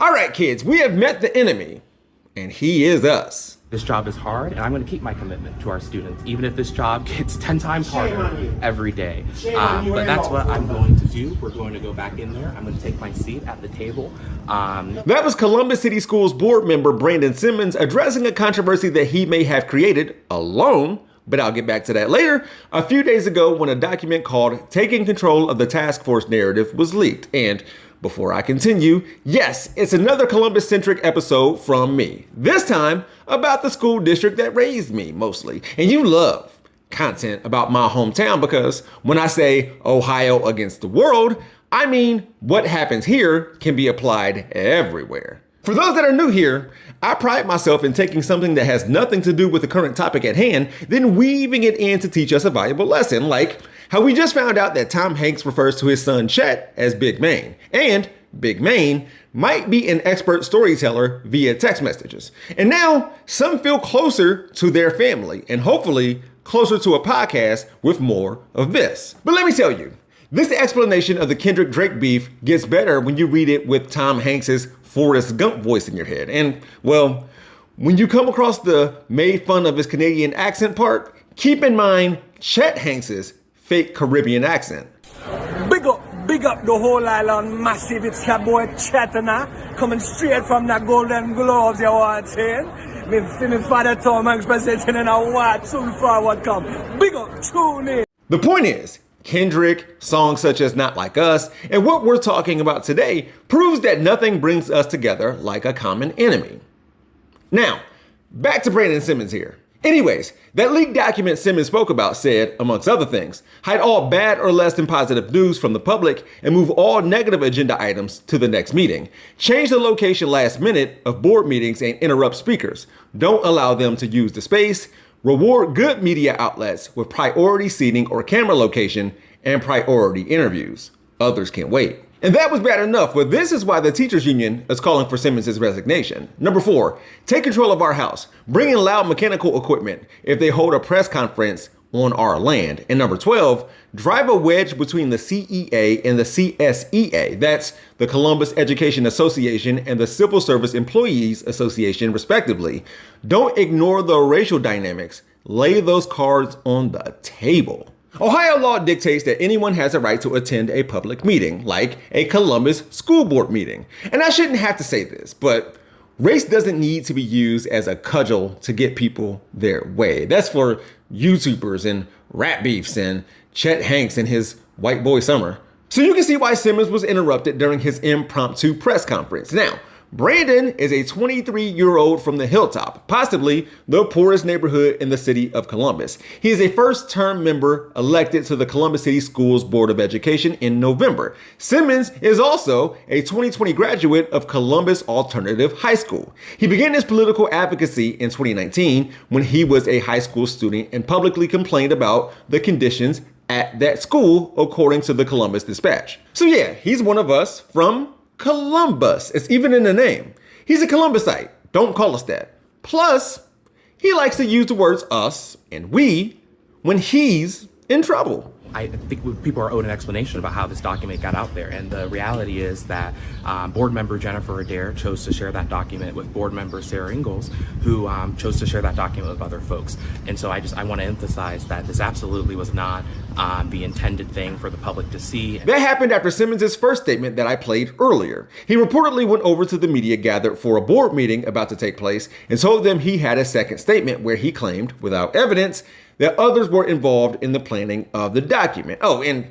All right, kids, we have met the enemy, and he is us. This job is hard, and I'm going to keep my commitment to our students, even if this job gets 10 times harder every day. But that's what I'm going to do. We're going to go back in there. I'm going to take my seat at the table. That was Columbus City Schools board member Brandon Simmons addressing a controversy that he may have created alone, but I'll get back to that later. A few days ago, when a document called Taking Control of the Task Force Narrative was leaked. And before I continue, yes, it's another Columbus-centric episode from me. This time about the school district that raised me, mostly. And you love content about my hometown because when I say Ohio against the world, I mean what happens here can be applied everywhere. For those that are new here, I pride myself in taking something that has nothing to do with the current topic at hand, then weaving it in to teach us a valuable lesson, like how we just found out that Tom Hanks refers to his son Chet as Big Mane, and Big Mane might be an expert storyteller via text messages. And now some feel closer to their family and hopefully closer to a podcast with more of this. But let me tell you, this explanation of the Kendrick Drake beef gets better when you read it with Tom Hanks's Forrest Gump voice in your head. And, well, when you come across the made fun of his Canadian accent part, keep in mind Chet Hanks's fake Caribbean accent. Big up the whole island massive. It's your boy Chetana, coming straight from the Golden Globes, you want saying? Me father Tom Hanks presenting in a what soon forward come. Big up, tune in. The point is, Kendrick, songs such as Not Like Us, and what we're talking about today proves that nothing brings us together like a common enemy. Now, back to Brandon Simmons here. Anyways, that leaked document Simmons spoke about said, amongst other things, hide all bad or less than positive news from the public and move all negative agenda items to the next meeting. Change the location last minute of board meetings and interrupt speakers. Don't allow them to use the space. Reward good media outlets with priority seating or camera location and priority interviews. Others can wait. And that was bad enough, but this is why the teachers union is calling for Simmons' resignation. Number 4, take control of our house. Bring in loud mechanical equipment if they hold a press conference on our land. And number 12, drive a wedge between the CEA and the CSEA. That's the Columbus Education Association and the Civil Service Employees Association, respectively. Don't ignore the racial dynamics. Lay those cards on the table. Ohio law dictates that anyone has a right to attend a public meeting, like a Columbus school board meeting. And I shouldn't have to say this, but race doesn't need to be used as a cudgel to get people their way. That's for YouTubers and rap beefs and Chet Hanks and his white boy summer. So you can see why Simmons was interrupted during his impromptu press conference. Now, Brandon is a 23-year-old from the Hilltop, possibly the poorest neighborhood in the city of Columbus. He is a first-term member elected to the Columbus City Schools Board of Education in November. Simmons is also a 2020 graduate of Columbus Alternative High School. He began his political advocacy in 2019 when he was a high school student and publicly complained about the conditions at that school, according to the Columbus Dispatch. So yeah, he's one of us from Columbus. It's even in the name. He's a Columbusite. Don't call us that. Plus, he likes to use the words us and we when he's in trouble. I think people are owed an explanation about how this document got out there. And the reality is that board member Jennifer Adair chose to share that document with board member Sarah Ingalls, who chose to share that document with other folks. And so I want to emphasize that this absolutely was not the intended thing for the public to see. That happened after Simmons' first statement that I played earlier. He reportedly went over to the media gathered for a board meeting about to take place and told them he had a second statement where he claimed, without evidence, that others were involved in the planning of the document. Oh, and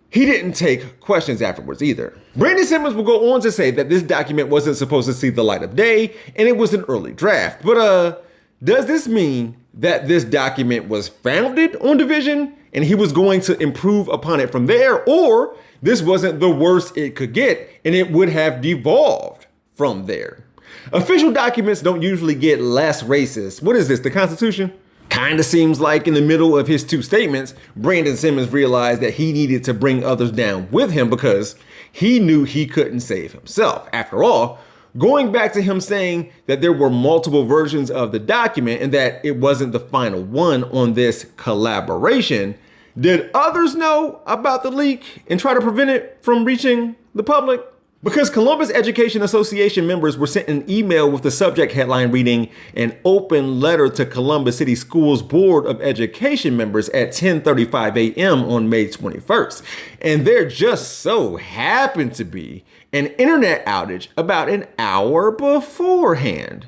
he didn't take questions afterwards either. Brandon Simmons will go on to say that this document wasn't supposed to see the light of day and it was an early draft. But does this mean that this document was founded on division and he was going to improve upon it from there? Or this wasn't the worst it could get and it would have devolved from there? Official documents don't usually get less racist. What is this, the Constitution? Kinda seems like in the middle of his two statements, Brandon Simmons realized that he needed to bring others down with him because he knew he couldn't save himself. After all, going back to him saying that there were multiple versions of the document and that it wasn't the final one on this collaboration, did others know about the leak and try to prevent it from reaching the public? Because Columbus Education Association members were sent an email with the subject headline reading "An open letter to Columbus City Schools Board of Education members" at 10:35 a.m. on May 21st. And there just so happened to be an internet outage about an hour beforehand.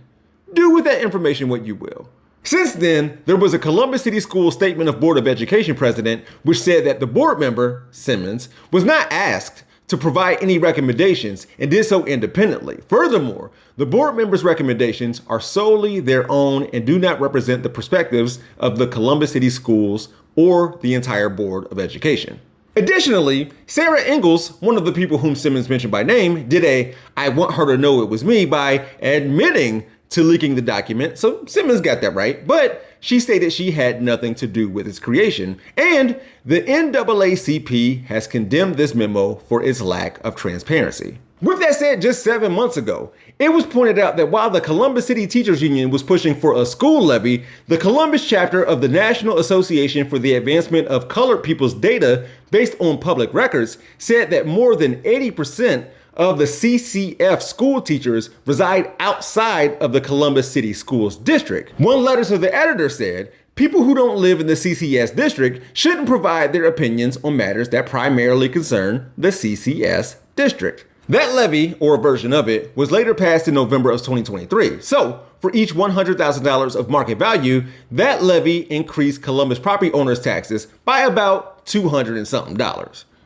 Do with that information what you will. Since then, there was a Columbus City Schools Statement of Board of Education president, which said that the board member, Simmons, was not asked to provide any recommendations and did so independently. Furthermore, the board members' recommendations are solely their own and do not represent the perspectives of the Columbus City Schools or the entire Board of Education. Additionally, Sarah Ingalls, one of the people whom Simmons mentioned by name, did a "I want her to know it was me" by admitting to leaking the document, so Simmons got that right, but she stated she had nothing to do with its creation, and the NAACP has condemned this memo for its lack of transparency. With that said, just 7 months ago, it was pointed out that while the Columbus City Teachers Union was pushing for a school levy, the Columbus chapter of the National Association for the Advancement of Colored People's Data based on public records said that more than 80% of the CCF school teachers reside outside of the Columbus City Schools District. One letter to the editor said, "People who don't live in the CCS district shouldn't provide their opinions on matters that primarily concern the CCS district." That levy, or a version of it, was later passed in November of 2023. So, for each $100,000 of market value, that levy increased Columbus property owners' taxes by about $200 and something.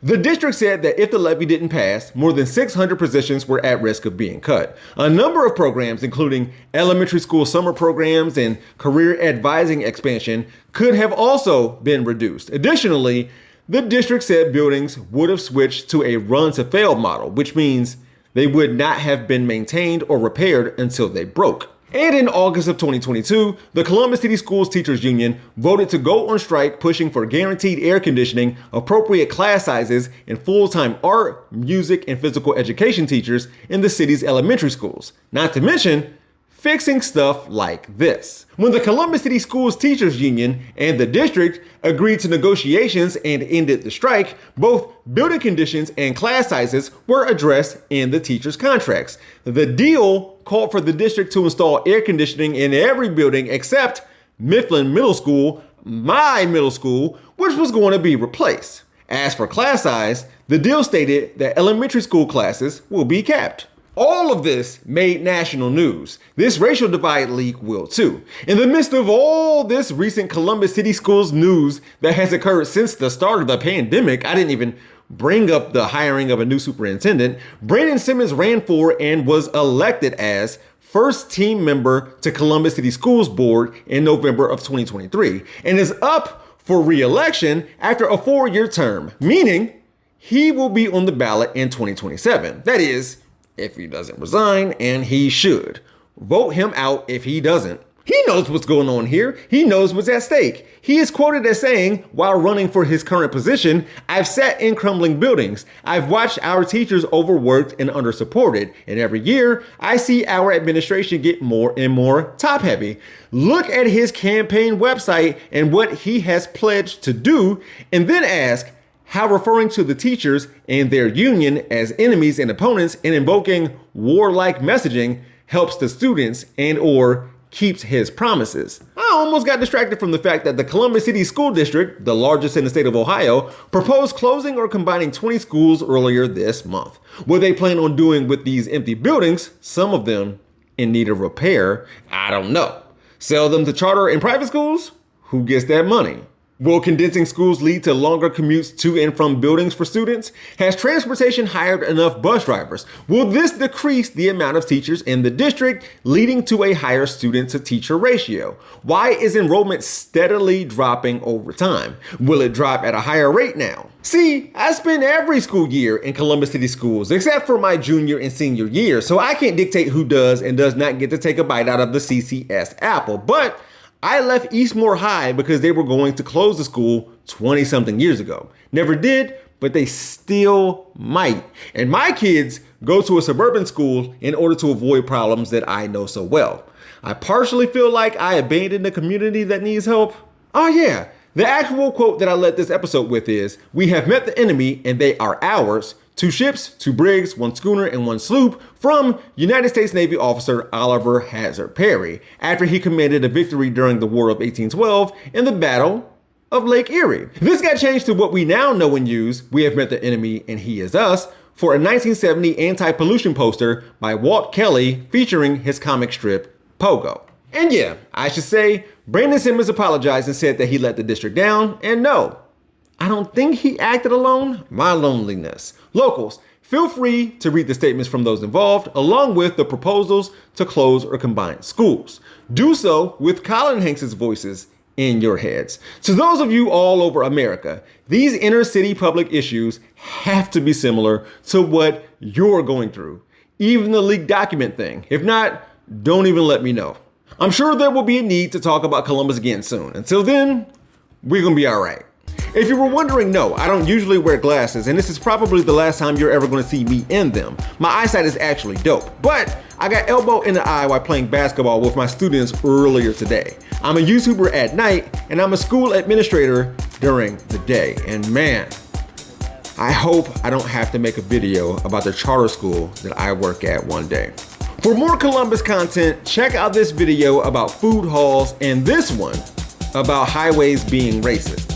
The district said that if the levy didn't pass, more than 600 positions were at risk of being cut. A number of programs, including elementary school summer programs and career advising expansion, could have also been reduced. Additionally, the district said buildings would have switched to a run-to-fail model, which means they would not have been maintained or repaired until they broke. And in August of 2022, the Columbus City Schools Teachers Union voted to go on strike pushing for guaranteed air conditioning, appropriate class sizes, and full-time art, music, and physical education teachers in the city's elementary schools. Not to mention, fixing stuff like this. When the Columbus City Schools Teachers Union and the district agreed to negotiations and ended the strike, both building conditions and class sizes were addressed in the teachers' contracts. The deal called for the district to install air conditioning in every building except Mifflin Middle School, my middle school, which was going to be replaced. As for class size, the deal stated that elementary school classes will be capped. All of this made national news. This racial divide leak will too. In the midst of all this recent Columbus City Schools news that has occurred since the start of the pandemic, I didn't even bring up the hiring of a new superintendent. Brandon Simmons ran for and was elected as first team member to Columbus City Schools Board in November of 2023 and is up for re-election after a 4-year term, meaning he will be on the ballot in 2027. That is, if he doesn't resign, and he should. Vote him out if he doesn't. He knows what's going on here. He knows what's at stake. He is quoted as saying, while running for his current position, "I've sat in crumbling buildings. I've watched our teachers overworked and undersupported. And every year, I see our administration get more and more top heavy." Look at his campaign website and what he has pledged to do, and then ask, how referring to the teachers and their union as enemies and opponents and invoking warlike messaging helps the students and or keeps his promises. I almost got distracted from the fact that the Columbus City School District, the largest in the state of Ohio, proposed closing or combining 20 schools earlier this month. What they plan on doing with these empty buildings, some of them in need of repair, I don't know. Sell them to charter and private schools? Who gets that money? Will condensing schools lead to longer commutes to and from buildings for students? Has transportation hired enough bus drivers? Will this decrease the amount of teachers in the district, leading to a higher student-to-teacher ratio? Why is enrollment steadily dropping over time? Will it drop at a higher rate now? See, I spend every school year in Columbus City Schools, except for my junior and senior year, so I can't dictate who does and does not get to take a bite out of the CCS apple. But I left Eastmore High because they were going to close the school 20-something years ago. Never did, but they still might. And my kids go to a suburban school in order to avoid problems that I know so well. I partially feel like I abandoned a community that needs help. Oh yeah, The actual quote that I led this episode with is, "We have met the enemy and they are ours. 2 ships, 2 brigs, 1 schooner, and 1 sloop," from United States Navy officer Oliver Hazard Perry, after he commanded a victory during the War of 1812 in the Battle of Lake Erie. This got changed to what we now know and use, "We have met the enemy and he is us," for a 1970 anti-pollution poster by Walt Kelly featuring his comic strip Pogo. And yeah, I should say, Brandon Simmons apologized and said that he let the district down, and no, I don't think he acted alone. My loneliness. Locals, feel free to read the statements from those involved, along with the proposals to close or combine schools. Do so with Colin Hanks' voices in your heads. To those of you all over America, these inner city public issues have to be similar to what you're going through. Even the leaked document thing. If not, don't even let me know. I'm sure there will be a need to talk about Columbus again soon. Until then, we're gonna be all right. If you were wondering, no, I don't usually wear glasses, and this is probably the last time you're ever gonna see me in them. My eyesight is actually dope, but I got elbowed in the eye while playing basketball with my students earlier today. I'm a YouTuber at night, and I'm a school administrator during the day. And man, I hope I don't have to make a video about the charter school that I work at one day. For more Columbus content, check out this video about food halls and this one about highways being racist.